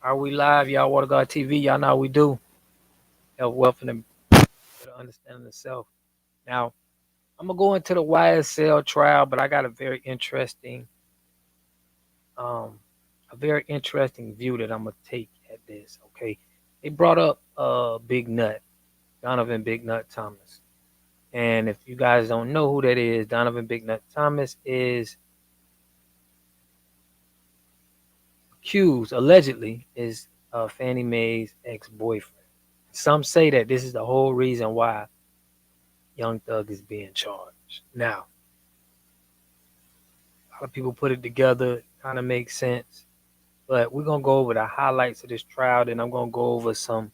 Are we live, y'all? WaterGuard TV, y'all know how we do. Health, wealth, and better understanding of self. Now, I'm gonna go into the YSL trial, but I got a very interesting view that I'm gonna take at this. Okay, they brought up Big Nut, Donovan Big Nut Thomas, and if you guys don't know who that is, Donovan Big Nut Thomas is allegedly is Fannie Mae's ex-boyfriend. Some say that this is the whole reason why Young Thug is being charged. Now, a lot of people put it together, kind of makes sense, but we're gonna go over the highlights of this trial, then I'm gonna go over some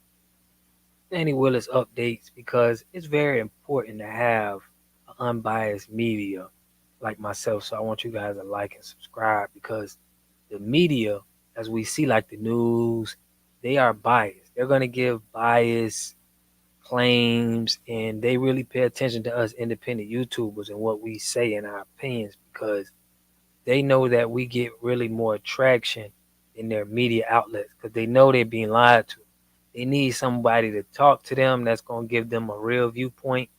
Fani Willis updates because it's very important to have an unbiased media like myself. So I want you guys to like and subscribe because the media, as we see, like the news, they are biased. They're gonna give biased claims, and they really pay attention to us independent YouTubers and what we say in our opinions because they know that we get really more traction in their media outlets because they know they're being lied to. They need somebody to talk to them that's going to give them a real viewpoint,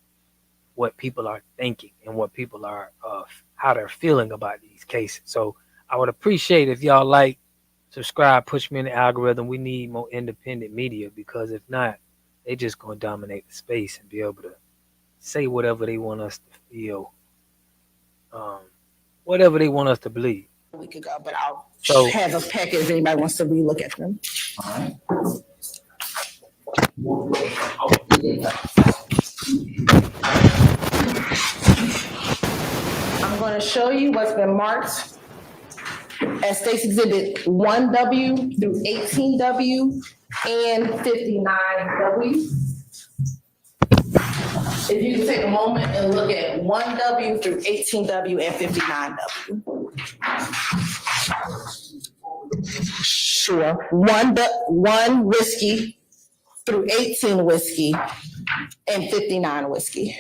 what people are thinking and what people are, how they're feeling about these cases. So I would appreciate if y'all like, subscribe, push me in the algorithm. We need more independent media because if not, they just going to dominate the space and be able to say whatever they want us to feel, whatever they want us to believe. A week ago, but I'll have a packet if anybody wants to relook at them. All right. I'm going to show you what's been marked as State's Exhibit 1W through 18W and 59W. If you can take a moment and look at 1W through 18W and 59W. Sure. One whiskey through 18 whiskey and 59 whiskey.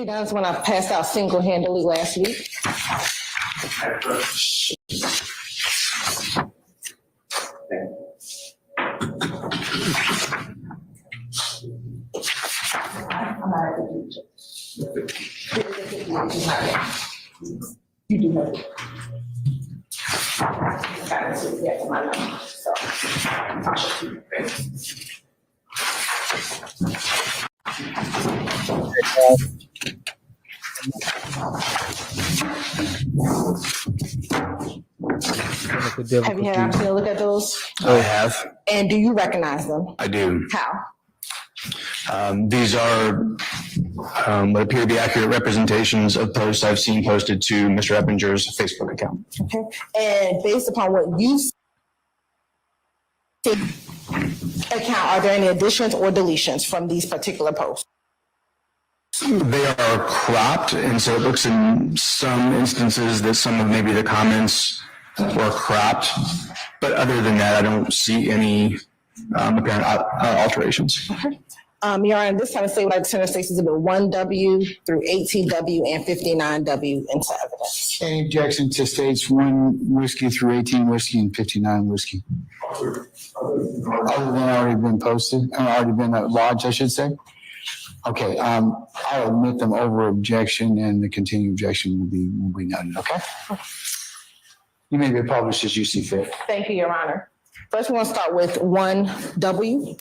That's when I passed out single-handedly last week. You do have it. That's my number. So I'll show you. Have you had an opportunity to look at those? I have. And do you recognize them? I do. How? These are what appear to be accurate representations of posts I've seen posted to Mr. Eppinger's Facebook account. Okay. And based upon what you see account, are there any additions or deletions from these particular posts? They are cropped, and so it looks in some instances that some of maybe the comments were cropped. But other than that, I don't see any apparent alterations. Okay. Your Honor, this time the state would like to turn the State's Exhibit 1W through 18W and 59W into evidence. Any objection to States 1 whiskey through 18 whiskey and 59 whiskey? Other than already been posted, already been lodged, I should say? Okay, I'll admit them over objection and the continued objection will be noted, okay? You may be published as you see fit. Thank you, Your Honor. First, we want to start with 1W.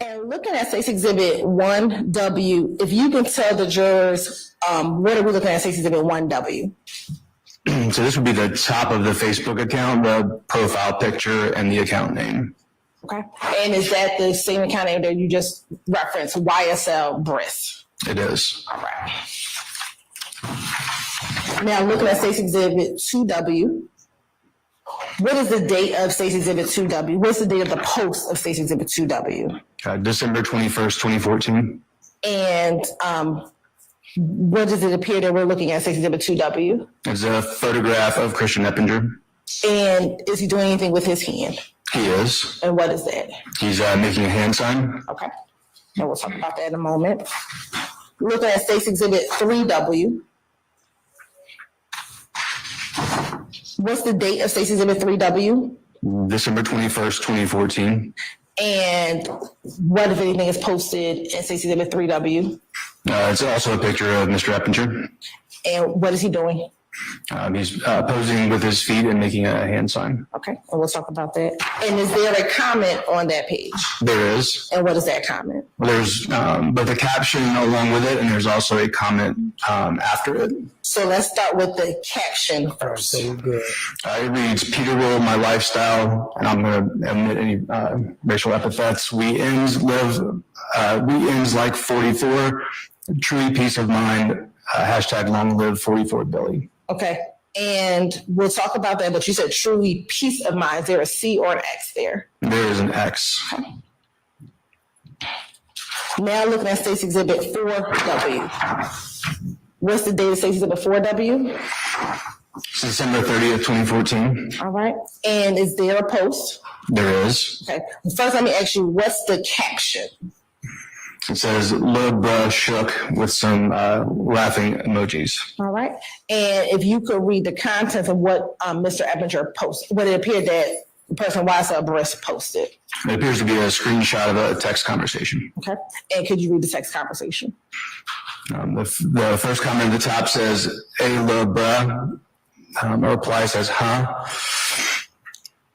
And looking at State's Exhibit 1W, if you can tell the jurors, what are we looking at State's Exhibit 1W? So this would be the top of the Facebook account, the profile picture, and the account name. Okay. And is that the same account name that you just referenced, YSL Briss? It is. All right. Now, looking at State's Exhibit 2W, what is the date of State's Exhibit 2W? What's the date of the post of State's Exhibit 2W? December 21st, 2014. And what does it appear that we're looking at State's Exhibit 2W? It's a photograph of Christian Eppinger. And is he doing anything with his hand? He is. And what is that? He's making a hand sign. Okay. And we'll talk about that in a moment. Looking at State's Exhibit 3W. What's the date of State's Exhibit 3W? December 21st, 2014. And what, if anything, is posted in State's Exhibit 3W? It's also a picture of Mr. Eppinger. And what is he doing? He's posing with his feet and making a hand sign. Okay, and we'll talk about that. And is there a comment on that page? There is. And what is that comment? There's both a caption along with it, and there's also a comment after it. So let's start with the caption first. So good. It reads, Peter Will, my lifestyle, and I'm going to omit any racial epithets. We ends like 44, truly peace of mind, hashtag long live 44 Billy. Okay, and we'll talk about that, but you said truly peace of mind. Is there a C or an X there? There is an X. Okay. Now looking at State's Exhibit 4W. What's the date of State's Exhibit 4W? It's December 30th, 2014. All right, and is there a post? There is. Okay, first let me ask you, what's the caption? It says, Lil Bruh shook with some laughing emojis. All right. And if you could read the contents of what Mr. Eppinger posted, what it appeared that the person YSL Briss posted. It appears to be a screenshot of a text conversation. Okay. And could you read the text conversation? The first comment at the top says, hey, Lil Bruh. A reply says, huh?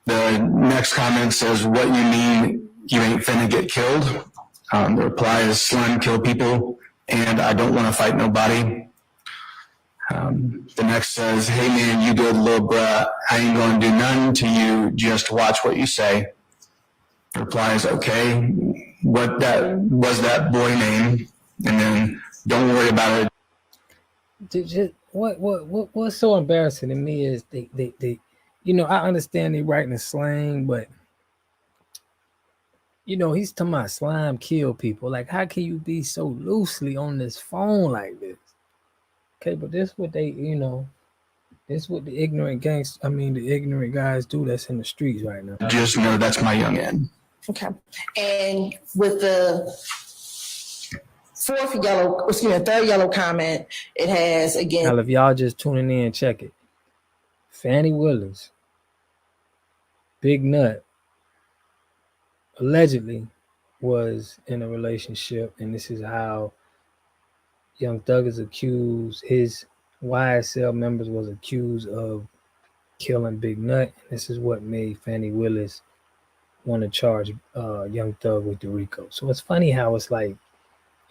The next comment says, what you mean you ain't finna get killed? The reply is slime kill people, and I don't want to fight nobody. The next says, hey man, you good little bruh. I ain't going to do nothing to you. Just watch what you say. The reply is, okay. What that was that boy name? And then don't worry about it. What's so embarrassing to me is they I understand they writing the slang, but he's talking about slime kill people. Like, how can you be so loosely on this phone like this? Okay, but this what they, this what the ignorant guys do that's in the streets right now. Just know that's my young end. Okay. And with the third yellow comment, it has again. Now, if y'all just tuning in, check it. Fani Willis, Big Nut, allegedly was in a relationship, and this is how Young Thug is accused. His YSL members was accused of killing Big Nut. This is what made Fani Willis want to charge Young Thug with the RICO. So it's funny how it's like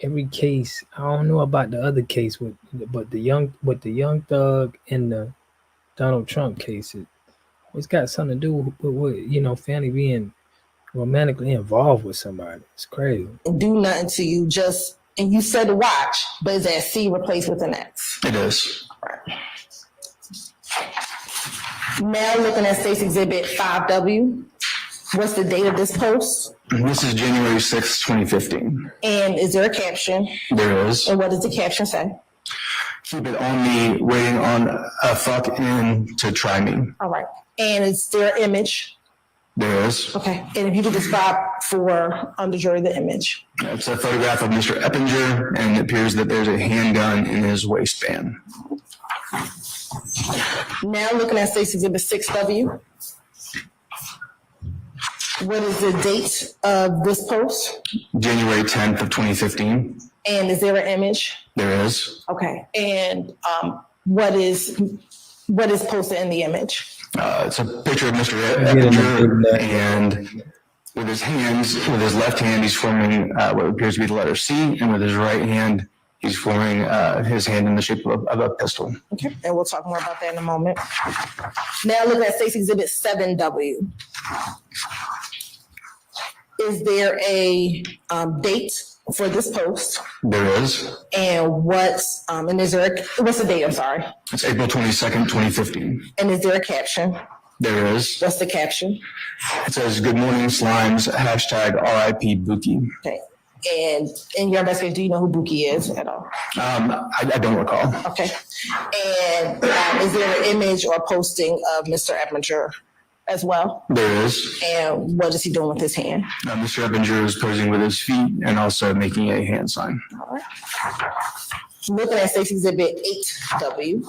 every case. I don't know about the other case but the Young Thug and the Donald Trump case. It's got something to do with Fani being romantically involved with somebody. It's crazy. Do nothing to you, and you said watch, but is that C replaced with an X? It is. Right. Now looking at State's Exhibit 5W. What's the date of this post? This is January 6th, 2015. And is there a caption? There is. And what does the caption say? Keep it on me, waiting on a fuck in to try me. All right. And is there an image? There is. Okay. And if you could describe for the jury the image. It's a photograph of Mr. Eppinger, and it appears that there's a handgun in his waistband. Now looking at State's Exhibit 6W. What is the date of this post? January 10th of 2015. And is there an image? There is. Okay. And what is posted in the image? It's a picture of Mr. Eppinger, and with his left hand, he's forming what appears to be the letter C, and with his right hand, he's forming his hand in the shape of a pistol. Okay, and we'll talk more about that in a moment. Now looking at State's Exhibit 7W. Is there a date for this post? There is. And what's the date? I'm sorry. It's April 22nd, 2015. And is there a caption? There is. What's the caption? It says, "Good morning, slimes, hashtag RIP Buki." Okay. And in your investigation, do you know who Buki is at all? I don't recall. Okay. And is there an image or posting of Mr. Eppinger as well? There is. And what is he doing with his hand? Mr. Eppinger is posing with his feet and also making a hand sign. All right. Looking at State's Exhibit 8W.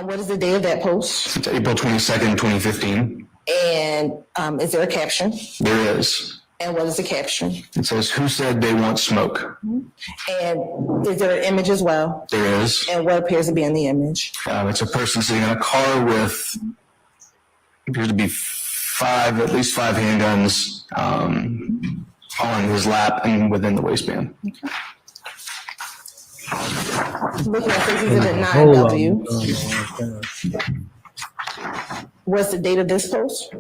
What is the date of that post? It's April 22nd, 2015. And is there a caption? There is. And what is the caption? It says, "Who said they want smoke?" And is there an image as well? There is. And what appears to be in the image? It's a person sitting in a car with, appears to be at least five handguns on his lap and within the waistband. Looking at State's Exhibit Hold on. 9W. What's the date of this post?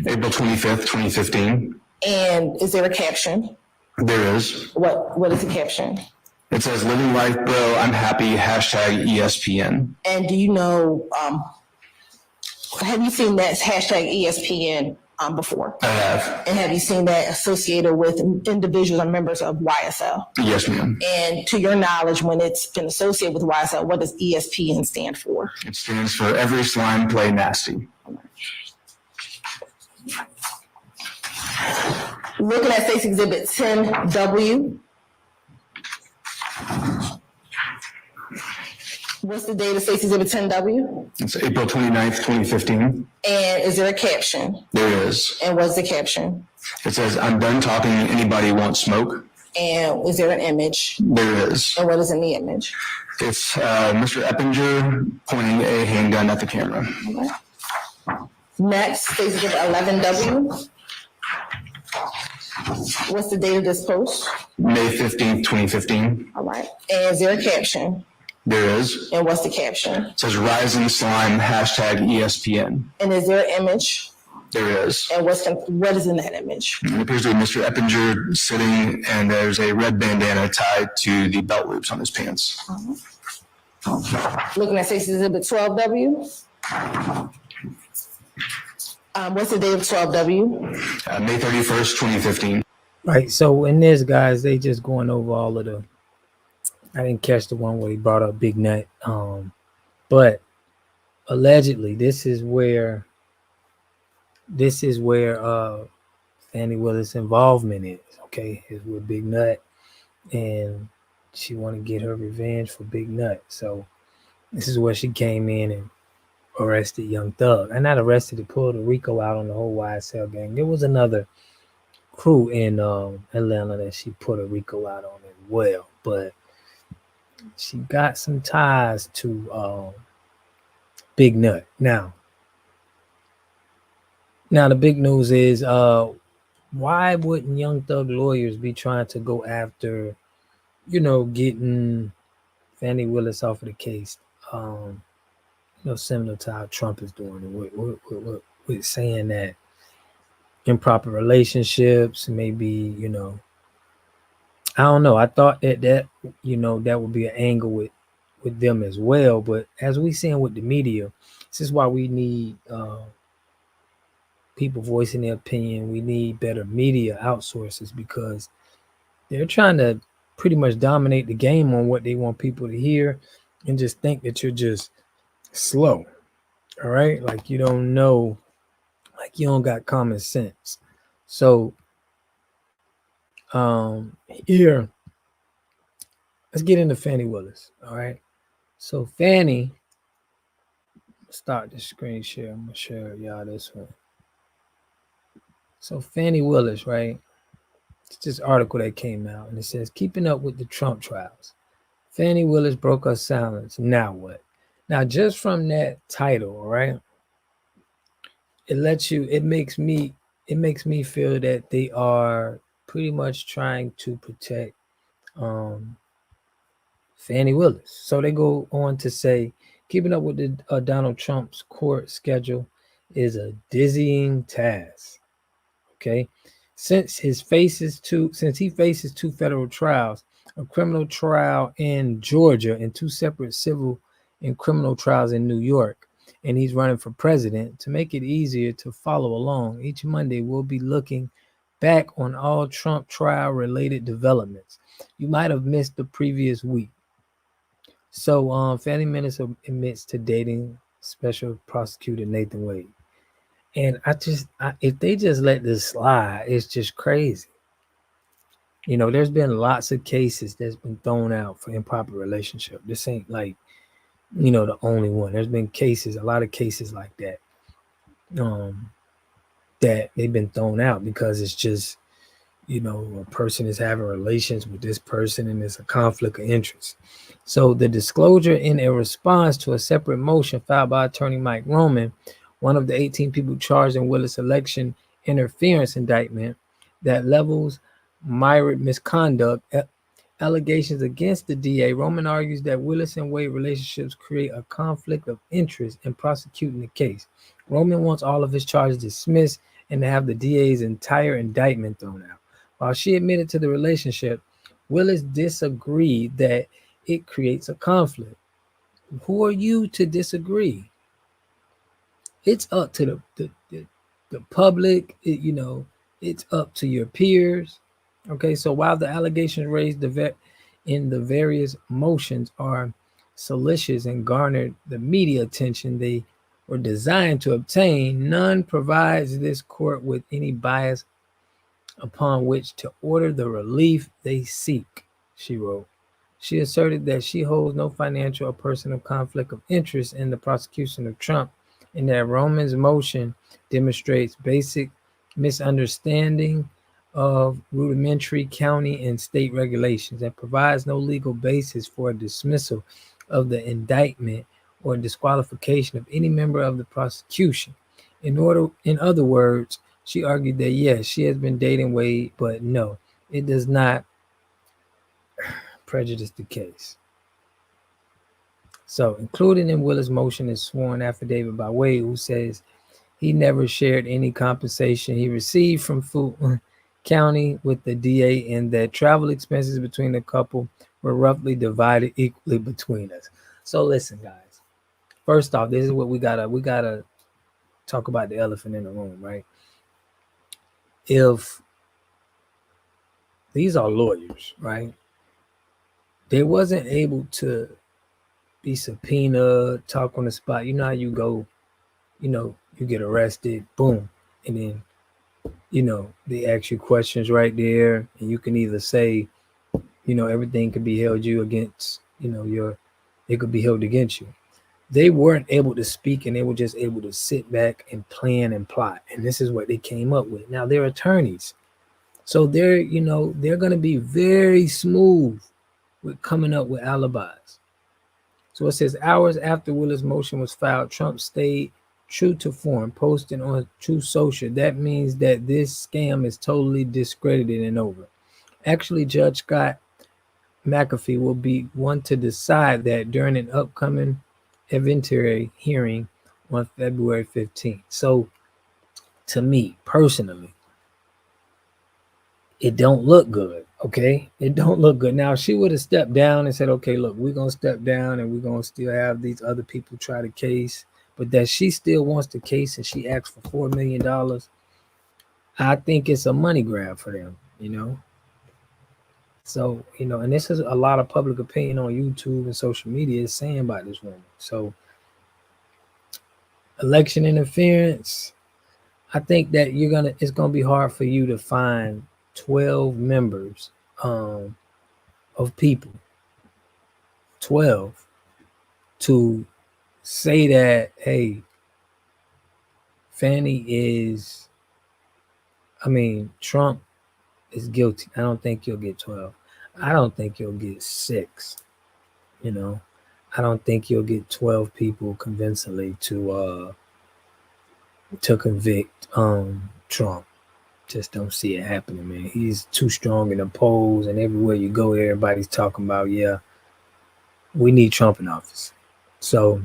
April 25th, 2015. And is there a caption? There is. What is the caption? It says, "Living life, bro. I'm happy. Hashtag ESPN." And do you know, have you seen that hashtag ESPN before? I have. And have you seen that associated with individuals or members of YSL? Yes, ma'am. And to your knowledge, when it's been associated with YSL, what does ESPN stand for? It stands for Every Slime Play Nasty. Looking at State's Exhibit 10W. What's the date of State's Exhibit 10W? It's April 29th, 2015. And is there a caption? There is. And what's the caption? It says, "I'm done talking. Anybody want smoke?" And is there an image? There is. And what is in the image? It's Mr. Eppinger pointing a handgun at the camera. Okay. Next, State's Exhibit 11W. What's the date of this post? May 15th, 2015. All right. And is there a caption? There is. And what's the caption? It says, "Rising Slime, hashtag ESPN." And is there an image? There is. And what is in that image? It appears to be Mr. Eppinger sitting, and there's a red bandana tied to the belt loops on his pants. Looking at State's Exhibit 12W. What's the date of 12W? May 31st, 2015. Right. So in this, guys, they just going over all of the. I didn't catch the one where he brought up Big Nut. But allegedly, this is where Fani Willis' involvement is. Okay, is with Big Nut, and she want to get her revenge for Big Nut. So this is where she came in and arrested Young Thug. And not arrested, to pull the Rico out on the whole YSL gang. There was another crew in Atlanta that she put a Rico out on as well, but she got some ties to Big Nut. Now the big news is why wouldn't Young Thug lawyers be trying to go after, getting Fani Willis off of the case? Similar to how Trump is doing it with saying that improper relationships, maybe, I don't know. I thought that would be an angle with them as well. But as we seeing with the media, this is why we need people voicing their opinion. We need better media outsources, because they're trying to pretty much dominate the game on what they want people to hear, and just think that you're just slow. All right. Like you don't know, like you don't got common sense. So here, let's get into Fani Willis. All right. So Fani, start the screen share. I'm gonna share y'all this one. So Fani Willis, right? It's this article that came out, and it says, "Keeping up with the Trump trials. Fani Willis broke her silence. Now what?" Now, just from that title, all right, it makes me feel that they are pretty much trying to protect Fani Willis. So they go on to say, "Keeping up with the Donald Trump's court schedule, is a dizzying task. Okay. Since he faces two federal trials, a criminal trial in Georgia and two separate civil and criminal trials in New York, and he's running for president, to make it easier to follow along, each Monday we'll be looking back on all Trump trial related developments you might have missed the previous week. So Fannie Willis admits to dating special prosecutor Nathan Wade. And if they just let this slide, it's just crazy. There's been lots of cases that's been thrown out for improper relationship. This ain't like, the only one. There's been cases, a lot of cases like that, that they've been thrown out because it's just, a person is having relations with this person and there's a conflict of interest. So the disclosure in a response to a separate motion filed by attorney Mike Roman, one of the 18 people charged in Willis election interference indictment that levels myriad misconduct allegations against the DA. Roman argues that Willis and Wade relationships create a conflict of interest in prosecuting the case. Roman wants all of his charges dismissed and to have the DA's entire indictment thrown out. While she admitted to the relationship, Willis disagreed that it creates a conflict. Who are you to disagree? It's up to the public, it's up to your peers. Okay, so while the allegations raised in the various motions are salacious and garnered the media attention they were designed to obtain, none provides this court with any bias upon which to order the relief they seek, she wrote. She asserted that she holds no financial or personal conflict of interest in the prosecution of Trump, and that Roman's motion demonstrates basic misunderstanding of rudimentary county and state regulations and provides no legal basis for a dismissal of the indictment or disqualification of any member of the prosecution. In other words, she argued that yes, she has been dating Wade, but no, it does not prejudice the case. So, included in Willis' motion is sworn affidavit by Wade, who says he never shared any compensation he received from Fulton County with the DA, and that travel expenses between the couple were roughly divided equally between us. So, listen, guys. First off, this is what we gotta talk about the elephant in the room, right? If these are lawyers, right? They wasn't able to be subpoenaed, talk on the spot. You know how you go, you get arrested, boom, and then, they ask you questions right there, and you can either say, everything could be held you against, it could be held against you. They weren't able to speak, and they were just able to sit back and plan and plot. And this is what they came up with. Now they're attorneys. So they're going to be very smooth with coming up with alibis. So it says, hours after Willis' motion was filed, Trump stayed true to form, posting on Truth Social. That means that this scam is totally discredited and over. Actually, Judge Scott McAfee will be one to decide that during an upcoming evidentiary hearing on February 15th. So, to me, personally, it don't look good, okay? It don't look good. Now, she would have stepped down and said, okay, look, we're going to step down and we're going to still have these other people try the case. But that she still wants the case and she asked for $4 million, I think it's a money grab for them, So, and this is a lot of public opinion on YouTube and social media is saying about this woman. So, election interference, I think that it's gonna be hard for you to find 12 members of people, 12, to say that, hey, Trump is guilty. I don't think you'll get 12. I don't think you'll get 6. I don't think you'll get 12 people convincingly to convict Trump. Just don't see it happening, man. He's too strong in the polls, and everywhere you go, everybody's talking about, yeah, we need Trump in office. So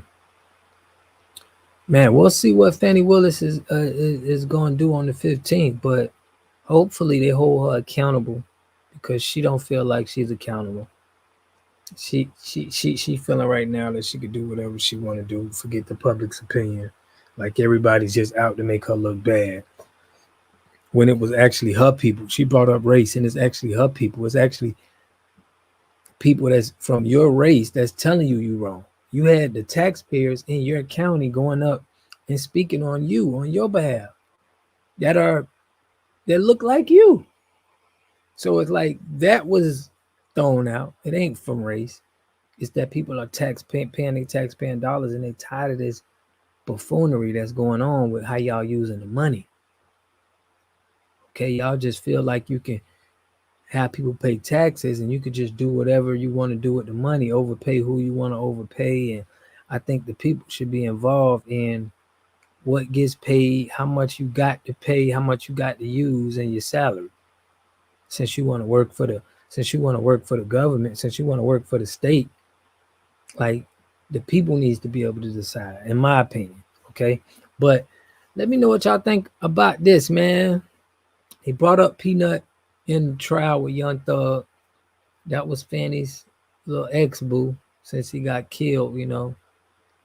Man, we'll see what Fani Willis is going to do on the 15th, but hopefully they hold her accountable because she don't feel like she's accountable. She feeling right now that she could do whatever she want to do, forget the public's opinion, like everybody's just out to make her look bad. When it was actually her people, she brought up race, and it's actually her people. It's actually people that's from your race that's telling you wrong. You had the taxpayers in your county going up and speaking on you on your behalf that look like you. So it's like that was thrown out. It ain't from race. It's that people are paying their taxpaying dollars and they tired of this buffoonery that's going on with how y'all using the money. Okay, y'all just feel like you can have people pay taxes and you could just do whatever you want to do with the money, overpay who you want to overpay. And I think the people should be involved in what gets paid, how much you got to pay, how much you got to use in your salary. Since you want to work for the government, since you want to work for the state, like the people needs to be able to decide, in my opinion. Okay. But let me know what y'all think about this, man. He brought up Peanut in the trial with Young Thug. That was Fanny's little ex-boo since he got killed, you know.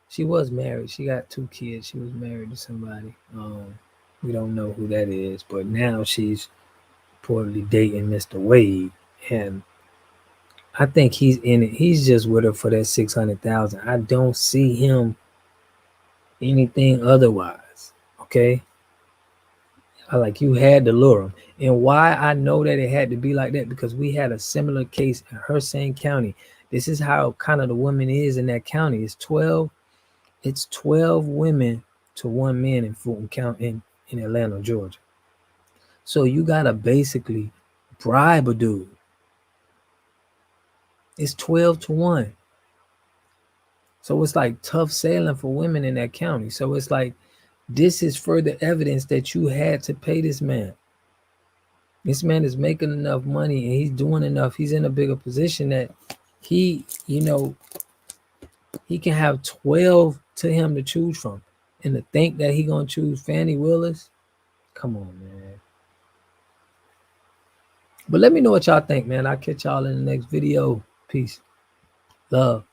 She was married. She got 2 kids. She was married to somebody. We don't know who that is, but now she's reportedly dating Mr. Wade. And I think he's in it. He's just with her for that 600,000. I don't see him anything otherwise. Okay. You had to lure him. And why I know that it had to be like that, because we had a similar case in her same county. This is how kind of the woman is in that county. It's 12 women to 1 man in Fulton County in Atlanta, Georgia. So you gotta basically bribe a dude. It's 12 to 1. So it's like tough sailing for women in that county. So it's like this is further evidence that you had to pay this man. This man is making enough money and he's doing enough. He's in a bigger position that he can have 12 to him to choose from. And to think that he gonna choose Fani Willis, come on, man. But let me know what y'all think, man. I'll catch y'all in the next video. Peace. Love.